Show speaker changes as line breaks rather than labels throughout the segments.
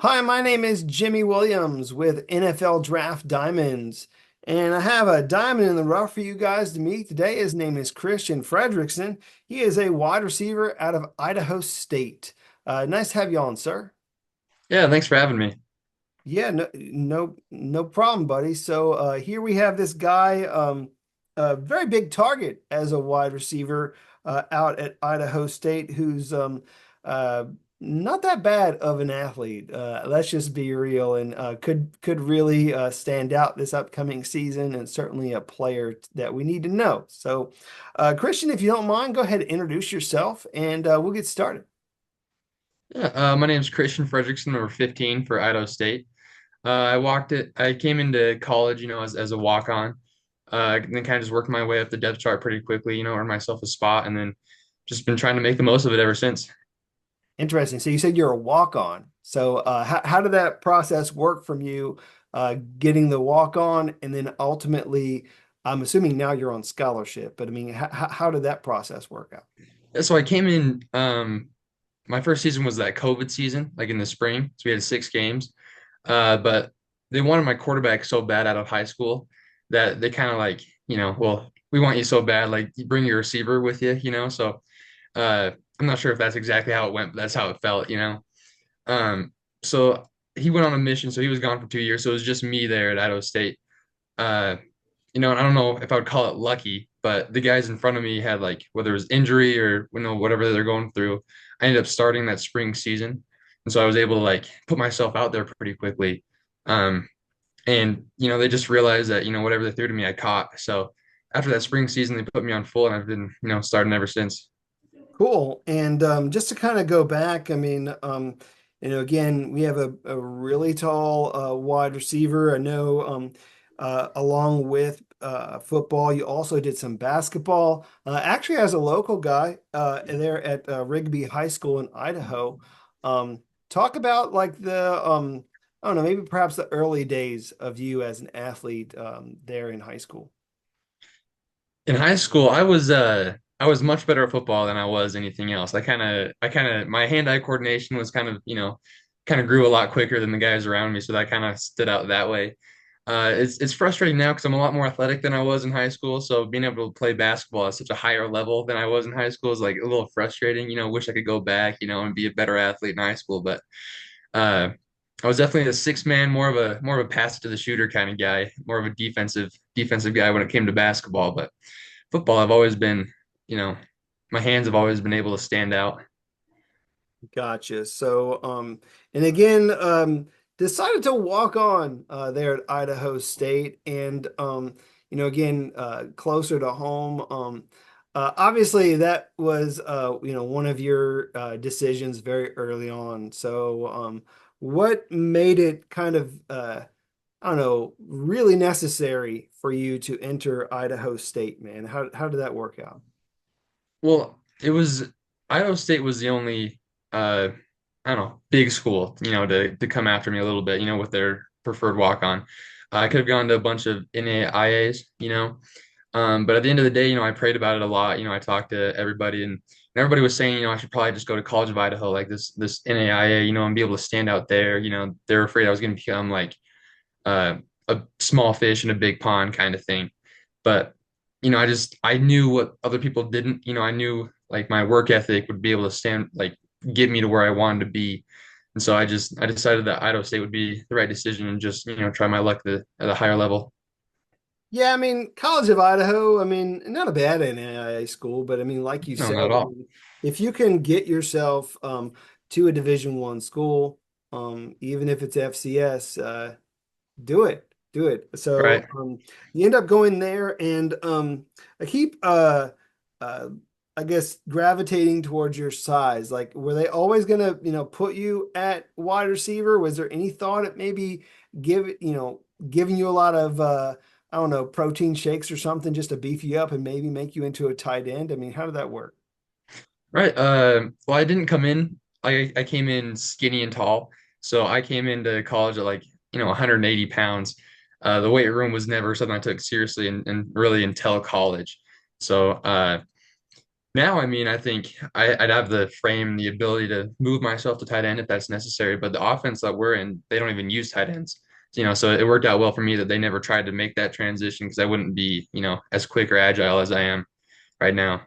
Hi, my name is Jimmy Williams with NFL Draft Diamonds, and I have a diamond in the rough for you guys to meet today. His name is Christian Fredericksen. He is a wide receiver out of Idaho State. Nice to have you on, sir.
Yeah, thanks for having me.
Yeah, no problem, buddy. So here we have this guy, a very big target as a wide receiver out at Idaho State, who's uh, not that bad of an athlete. Let's just be real, and could really stand out this upcoming season, and certainly a player that we need to know. So, Christian, if you don't mind, go ahead and introduce yourself, and we'll get started.
Yeah, my name's Christian Fredericksen, number 15 for Idaho State. I came into college, as a walk-on, and then kind of just worked my way up the depth chart pretty quickly, earned myself a spot, and then just been trying to make the most of it ever since.
Interesting. So you said you're a walk-on. So how did that process work from you getting the walk-on and then ultimately, I'm assuming now you're on scholarship, but I mean, how did that process work out?
Yeah, so I came in, my first season was that COVID season, like in the spring. So we had 6 games. But they wanted my quarterback so bad out of high school that they kind of like, well, we want you so bad, like you bring your receiver with you. So I'm not sure if that's exactly how it went, but that's how it felt. Um, so he went on a mission, so he was gone for 2 years. So it was just me there at Idaho State. Uh, and I don't know if I would call it lucky, but the guys in front of me had like whether it was injury or whatever they're going through. I ended up starting that spring season, and so I was able to like put myself out there pretty quickly. Um, and they just realized that whatever they threw to me, I caught. So after that spring season, they put me on full, and I've been starting ever since.
Cool. And just to kind of go back, I mean, again, we have a really tall wide receiver. I know along with football, you also did some basketball. Actually, as a local guy there at Rigby High School in Idaho, um, talk about like I don't know, maybe perhaps the early days of you as an athlete there in high school.
In high school, I was much better at football than I was anything else. I kind of my hand-eye coordination was kind of grew a lot quicker than the guys around me, so that kind of stood out that way. It's frustrating now because I'm a lot more athletic than I was in high school. So being able to play basketball at such a higher level than I was in high school is like a little frustrating. Wish I could go back, and be a better athlete in high school. But uh, I was definitely a six man, more of a pass to the shooter kind of guy, more of a defensive guy when it came to basketball. But football, I've always been, you know, my hands have always been able to stand out.
Gotcha. So, and again, decided to walk on there at Idaho State, and again, closer to home. Obviously, that was one of your decisions very early on. So, what made it kind of I don't know, really necessary for you to enter Idaho State, man? How did that work out?
Well, it was Idaho State was the only I don't know, big school, to come after me a little bit, with their preferred walk on. I could have gone to a bunch of NAIAs, but at the end of the day, I prayed about it a lot. I talked to everybody and everybody was saying, I should probably just go to College of Idaho, like this NAIA, and be able to stand out there. They're afraid I was going to become like a small fish in a big pond kind of thing. But I knew what other people didn't. I knew like my work ethic would be able to stand like get me to where I wanted to be. And so I decided that Idaho State would be the right decision and just try my luck at a higher level.
Yeah, I mean, College of Idaho, I mean, not a bad NAIA school, but I mean, like you
No,
said,
not at
I
all.
mean, if you can get yourself to a Division One school, even if it's FCS, do it, do it. So
Right.
you end up going there, and I keep, uh, I guess, gravitating towards your size. Like, were they always gonna, put you at wide receiver? Was there any thought at maybe giving you a lot of, I don't know, protein shakes or something just to beef you up and maybe make you into a tight end? I mean, how did that work?
Right. Well, I didn't come in. I came in skinny and tall, so I came into college at like 180 pounds. The weight room was never something I took seriously and really until college. So Now, I mean, I think I'd have the frame, the ability to move myself to tight end if that's necessary. But the offense that we're in, they don't even use tight ends. So it worked out well for me that they never tried to make that transition because I wouldn't be, as quick or agile as I am right now.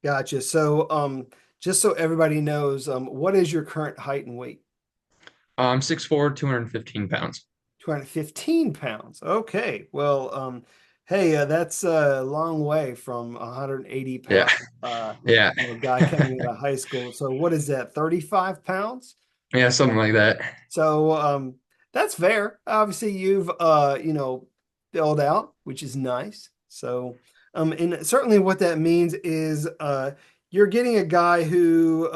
Gotcha. So, just so everybody knows, what is your current height and weight?
I'm 6'4", 215 pounds.
215 pounds. Okay. Well, hey, that's a long way from 180
Yeah,
pound
yeah,
guy coming out of high school. So what is that, 35 pounds?
yeah, something like that.
So that's fair. Obviously, you've filled out, which is nice. So and certainly what that means is you're getting a guy who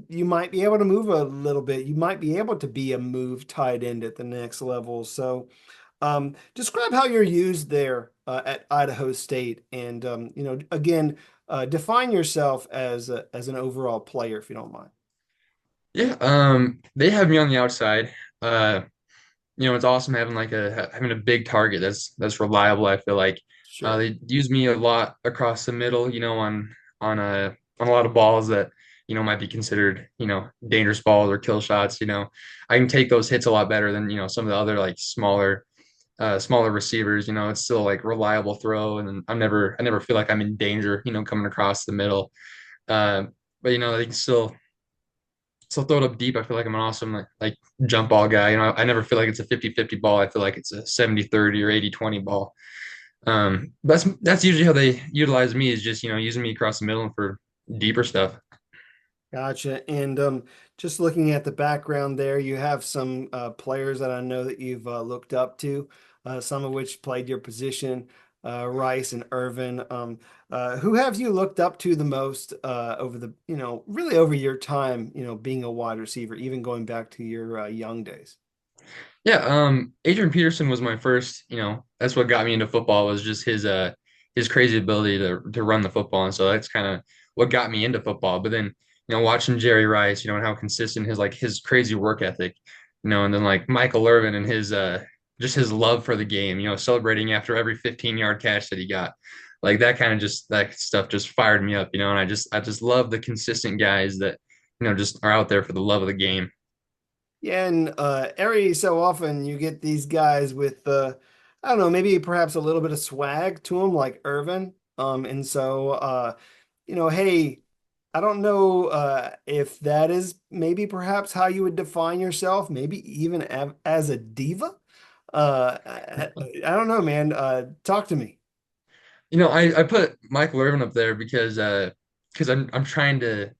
you might be able to move a little bit. You might be able to be a move tight end at the next level. So describe how you're used there at Idaho State, and again, define yourself as as an overall player, if you don't mind.
Yeah, they have me on the outside. Uh, it's awesome having having a big target that's reliable. I feel like
Sure.
they use me a lot across the middle. On a lot of balls that might be considered dangerous balls or kill shots. I can take those hits a lot better than some of the other like smaller receivers. It's still like reliable throw, and I never feel like I'm in danger. Coming across the middle. Uh, but they can still throw it up deep. I feel like I'm an awesome like jump ball guy. I never feel like it's a 50-50 ball. I feel like it's a 70-30 or 80-20 ball. That's usually how they utilize me is just, using me across the middle for deeper stuff.
Gotcha. And just looking at the background there, you have some players that I know that you've looked up to, some of which played your position, Rice and Irvin. Who have you looked up to the most over the, really over your time, being a wide receiver, even going back to your young days?
Yeah, Adrian Peterson was my first, that's what got me into football was just his crazy ability to run the football. And so that's kind of what got me into football. But then, watching Jerry Rice, and how consistent his crazy work ethic, and then like Michael Irvin and his just his love for the game, celebrating after every 15-yard catch that he got. Like that kind of just that stuff just fired me up, and I just love the consistent guys that, just are out there for the love of the game.
Yeah, and every so often you get these guys with I don't know, maybe perhaps a little bit of swag to them, like Irvin. And so hey, I don't know if that is maybe perhaps how you would define yourself, maybe even as a diva. I don't know, man. Talk to me.
I put Michael Irvin up there because I'm trying to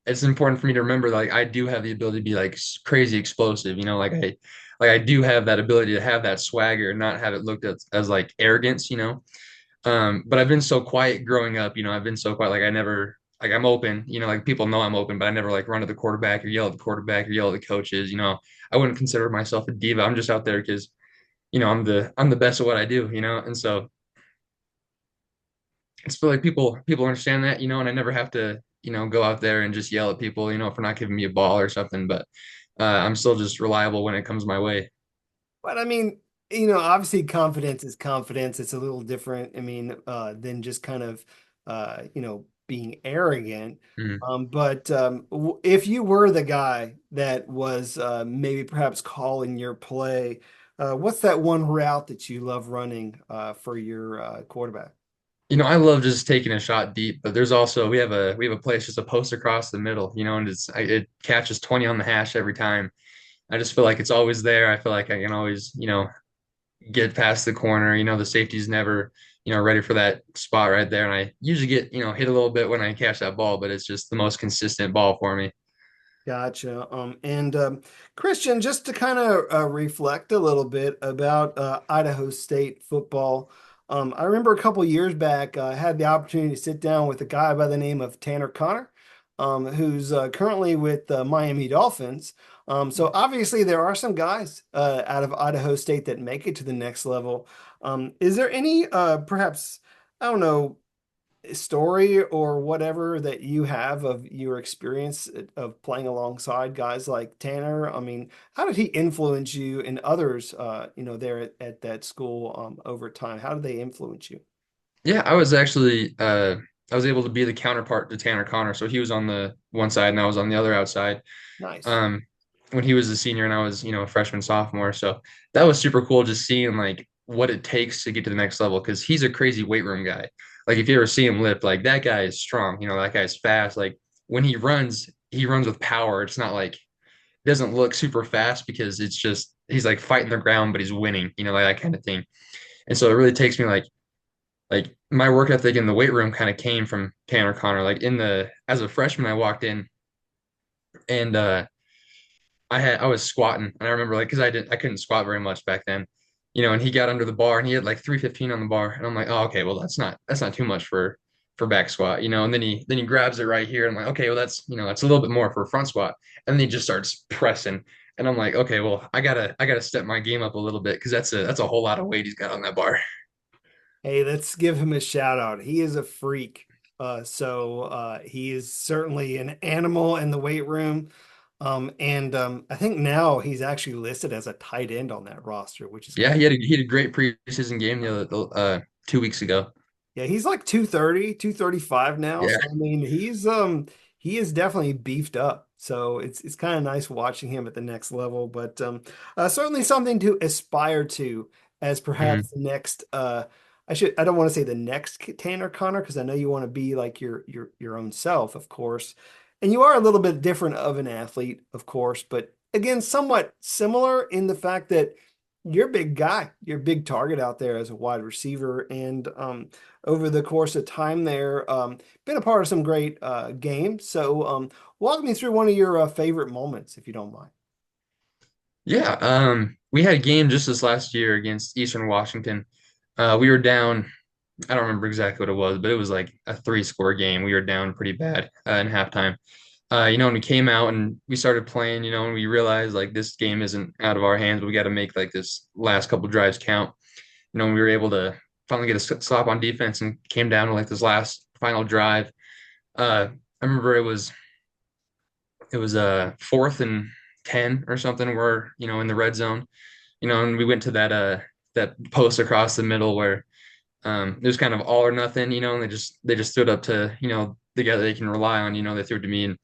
it's important for me to remember like I do have the ability to be like crazy explosive, like I do have that ability to have that swagger and not have it looked at as like arrogance, but I've been so quiet growing up, I've been so quiet like I never like I'm open, like people know I'm open, but I never like run to the quarterback or yell at the quarterback or yell at the coaches, I wouldn't consider myself a diva. I'm just out there because I'm the best at what I do, and so it's feel like people understand that, and I never have to, go out there and just yell at people, for not giving me a ball or something. But I'm still just reliable when it comes my way.
But I mean, obviously confidence is confidence. It's a little different, I mean, than just kind of, being arrogant.
Mhm.
But if you were the guy that was maybe perhaps calling your play, what's that one route that you love running for your quarterback?
I love just taking a shot deep, but there's also we have a place just a post across the middle, and it catches 20 on the hash every time. I just feel like it's always there. I feel like I can always, get past the corner. The safety's never, ready for that spot right there. And I usually get, hit a little bit when I catch that ball, but it's just the most consistent ball for me.
Gotcha. And Christian, just to kind of reflect a little bit about Idaho State football. I remember a couple years back, I had the opportunity to sit down with a guy by the name of Tanner Connor, who's currently with the Miami Dolphins. So obviously, there are some guys out of Idaho State that make it to the next level. Is there any, perhaps, I don't know, story or whatever that you have of your experience of playing alongside guys like Tanner? I mean, how did he influence you and others, there at that school over time? How did they influence you?
Yeah, I was actually I was able to be the counterpart to Tanner Connor. So he was on the one side and I was on the other outside.
Nice.
Um, when he was a senior and I was, a freshman, sophomore. So that was super cool just seeing like what it takes to get to the next level because he's a crazy weight room guy. Like if you ever see him lift, like that guy is strong, that guy's fast. Like when he runs with power. It's not like it doesn't look super fast because it's just he's like fighting the ground, but he's winning, like that kind of thing. And so it really takes me like my work ethic in the weight room kind of came from Tanner Connor. Like in the as a freshman, I walked in and I was squatting, and I remember like because I couldn't squat very much back then, and he got under the bar and he had like 315 on the bar, and I'm like, oh okay, well that's not too much for back squat, and then he grabs it right here, and I'm like, okay, well that's a little bit more for a front squat, and then he just starts pressing, and I'm like, okay, well I gotta step my game up a little bit because that's a whole lot of weight he's got on that bar.
Hey, let's give him a shout out. He is a freak. He is certainly an animal in the weight room. I think now he's actually listed as a tight end on that roster, which is
Yeah,
kind of
he had a great preseason game 2 weeks ago.
yeah, he's like 230, 235 now.
Yeah,
So I mean, he is definitely beefed up. So it's kind of nice watching him at the next level, but certainly something to aspire to as perhaps
Mhm.
the next I don't want to say the next Tanner Connor because I know you want to be like your own self, of course. And you are a little bit different of an athlete, of course, but again, somewhat similar in the fact that you're a big guy, you're a big target out there as a wide receiver, and over the course of time there. Been a part of some great games. So walk me through one of your favorite moments, if you don't mind.
Yeah, we had a game just this last year against Eastern Washington. We were down, I don't remember exactly what it was, but it was like a three-score game. We were down pretty bad in halftime. And we came out and we started playing, and we realized like this game isn't out of our hands. We got to make like this last couple drives count. And we were able to finally get a stop on defense and came down to like this last final drive. I remember it was a 4th and 10 or something. We're in the red zone, and we went to that post across the middle where it was kind of all or nothing, and they just stood up to the guy that they can rely on. They threw it to me and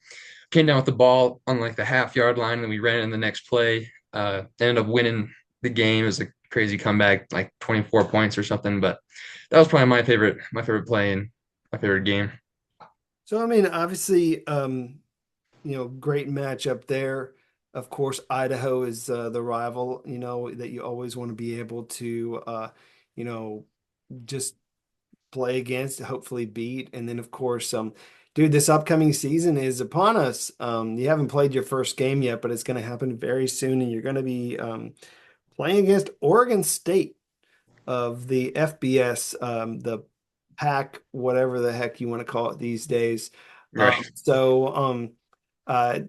came down with the ball on like the half-yard line, and we ran it in the next play. Ended up winning the game. It was a crazy comeback, like 24 points or something. But that was probably my favorite play and my favorite game.
So I mean, obviously, great matchup there. Of course, Idaho is the rival, that you always want to be able to, you know, just play against, hopefully beat. And then, of course, dude, this upcoming season is upon us. You haven't played your first game yet, but it's going to happen very soon, and you're going to be playing against Oregon State of the FBS, the pack, whatever the heck you want to call it these days.
Right.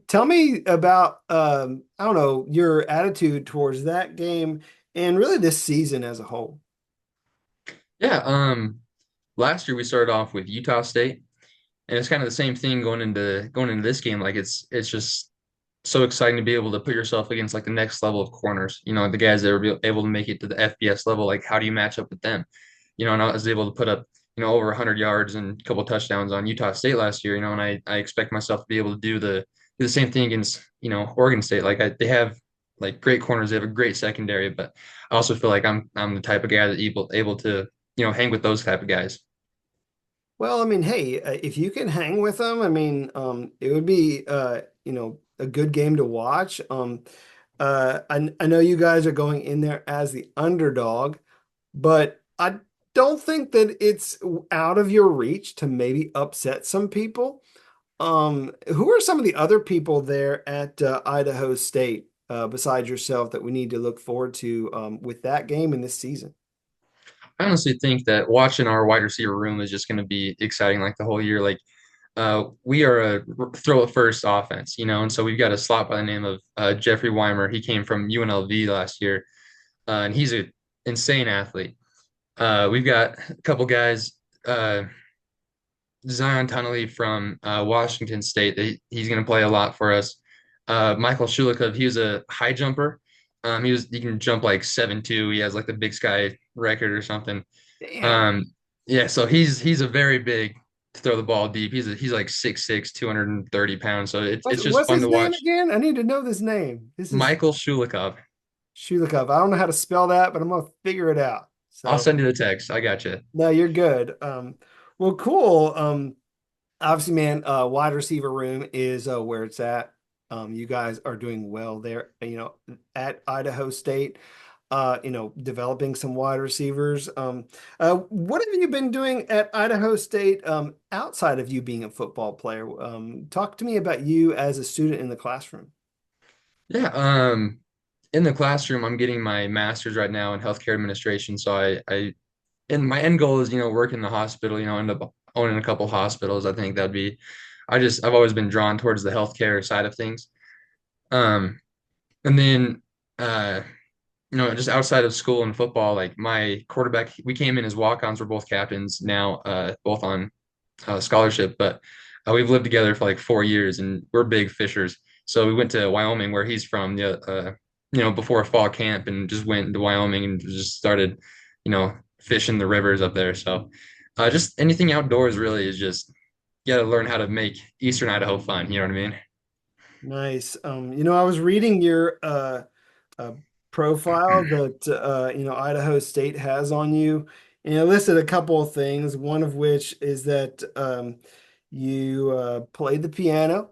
Tell me about, I don't know, your attitude towards that game and really this season as a whole.
Yeah. Last year we started off with Utah State, and it's kind of the same thing going into this game. Like it's just so exciting to be able to put yourself against like the next level of corners. The guys that were able to make it to the FBS level. Like how do you match up with them? And I was able to put up over 100 yards and a couple touchdowns on Utah State last year. And I expect myself to be able to do the same thing against Oregon State. Like they have like great corners, they have a great secondary, but I also feel like I'm the type of guy that able to hang with those type of guys.
Well, I mean, hey, if you can hang with them, I mean, it would be, a good game to watch. I know you guys are going in there as the underdog, but I don't think that it's out of your reach to maybe upset some people. Who are some of the other people there at Idaho State besides yourself that we need to look forward to with that game in this season?
I honestly think that watching our wide receiver room is just going to be exciting like the whole year. Like we are a throw it first offense, and so we've got a slot by the name of Jeffrey Weimer. He came from UNLV last year, and he's an insane athlete. We've got a couple guys, Zion Tunnelly from Washington State. He's going to play a lot for us. Michael Shulikov, he was a high jumper. He can jump like 7'2". He has like the Big Sky record or something.
Damn.
Um, yeah, so he's a very big. to throw the ball deep. He's like 6'6", 230 pounds. So it's just
What's
fun
his
to
name
watch.
again? I need to know this name. This is
Michael Shulikov.
Shulikov. I don't know how to spell that, but I'm gonna figure it out.
I'll
So
send you the text. I got you.
no, you're good. Well, cool. Obviously, man, wide receiver room is where it's at. You guys are doing well there, at Idaho State, developing some wide receivers. What have you been doing at Idaho State, outside of you being a football player? Talk to me about you as a student in the classroom.
Yeah. In the classroom, I'm getting my master's right now in healthcare administration. So and my end goal is, work in the hospital, end up owning a couple hospitals. I think that'd be, I've always been drawn towards the healthcare side of things. Um, and then, uh, just outside of school and football, like my quarterback, we came in as walk-ons. We're both captains now, both on scholarship, but we've lived together for like 4 years and we're big fishers. So we went to Wyoming where he's from, before fall camp and just went to Wyoming and just started, fishing the rivers up there. So just anything outdoors really is just, you got to learn how to make Eastern Idaho fun. You know what I mean?
Nice. I was reading your uh, profile that Idaho State has on you, and it listed a couple of things. One of which is that you played the piano,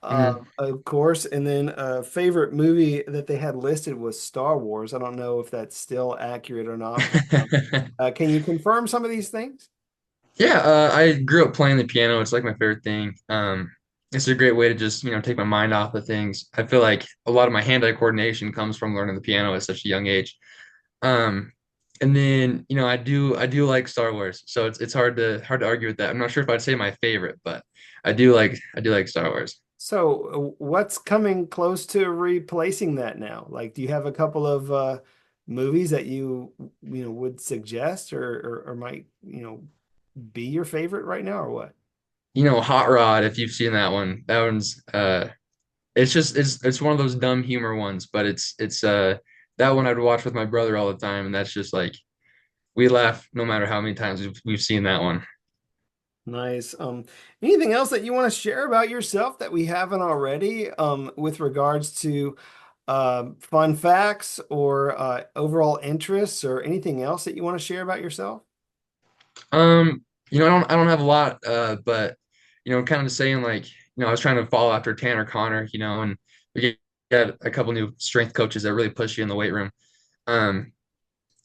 Mhm.
of course, and then a favorite movie that they had listed was Star Wars. I don't know if that's still accurate or not, but can you confirm some of these things?
Yeah, I grew up playing the piano. It's like my favorite thing. It's a great way to just, take my mind off of things. I feel like a lot of my hand-eye coordination comes from learning the piano at such a young age. Um, and then, I do like Star Wars, so it's hard to argue with that. I'm not sure if I'd say my favorite, but I do like Star Wars.
So, what's coming close to replacing that now? Like, do you have a couple of movies that would suggest or might, be your favorite right now or what?
Hot Rod, if you've seen that one's it's one of those dumb humor ones, but it's that one I'd watch with my brother all the time, and that's just like we laugh no matter how many times we've seen that one.
Nice. Anything else that you want to share about yourself that we haven't already, with regards to fun facts or overall interests or anything else that you want to share about yourself?
I don't have a lot, but kind of saying like, I was trying to follow after Tanner Connor, and we got a couple new strength coaches that really push you in the weight room. Um,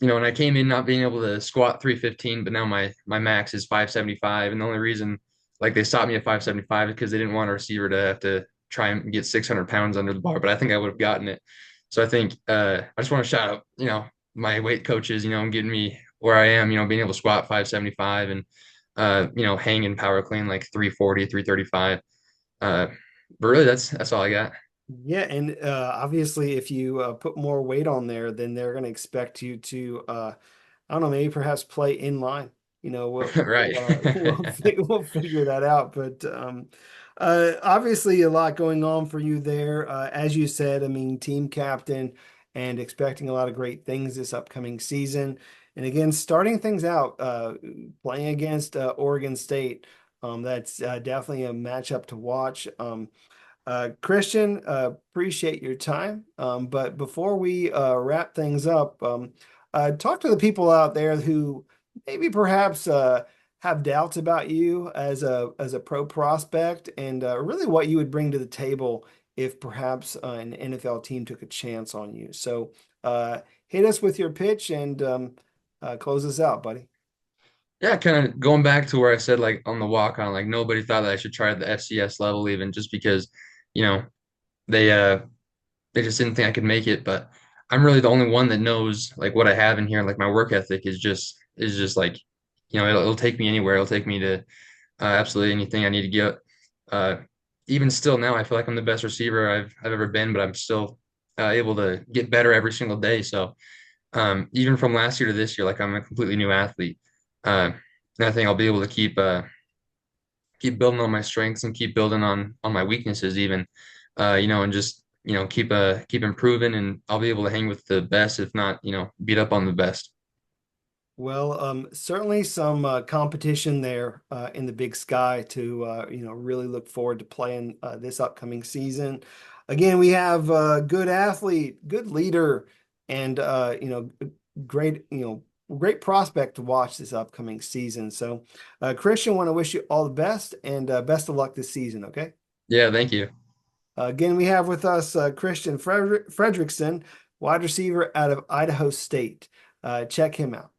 and I came in not being able to squat 315, but now my max is 575, and the only reason like they stopped me at 575 is because they didn't want a receiver to have to try and get 600 pounds under the bar, but I think I would have gotten it. So I think I just want to shout out, my weight coaches, getting me where I am, being able to squat 575 and hang and power clean like 340, 335. Uh, but really that's all I got.
Yeah, and obviously, if you put more weight on there, then they're going to expect you to, I don't know, maybe perhaps play in line.
Right.
We'll figure that out. But obviously, a lot going on for you there. As you said, I mean, team captain and expecting a lot of great things this upcoming season. And again, starting things out, playing against Oregon State. That's definitely a matchup to watch. Christian, appreciate your time. But before we wrap things up, talk to the people out there who maybe perhaps have doubts about you as a pro prospect, and really what you would bring to the table if perhaps an NFL team took a chance on you. So hit us with your pitch and close us out, buddy.
Yeah, kind of going back to where I said like on the walk on, like nobody thought that I should try at the FCS level even just because, you know, they uh they just didn't think I could make it. But I'm really the only one that knows like what I have in here. Like my work ethic is just like, it'll take me anywhere. It'll take me to absolutely anything I need to get. Uh, Even still now, I feel like I'm the best receiver I've ever been, but I'm still able to get better every single day. So even from last year to this year, like I'm a completely new athlete. Uh, and I think I'll be able to keep building on my strengths and keep building on my weaknesses even, and just keep improving, and I'll be able to hang with the best, if not beat up on the best.
Well, certainly some competition there in the Big Sky to really look forward to playing this upcoming season. Again, we have a good athlete, good leader, and great great prospect to watch this upcoming season. So, Christian, want to wish you all the best and best of luck this season. Okay.
Yeah, thank you.
Again, we have with us Christian Fredericksen, wide receiver out of Idaho State. Check him out.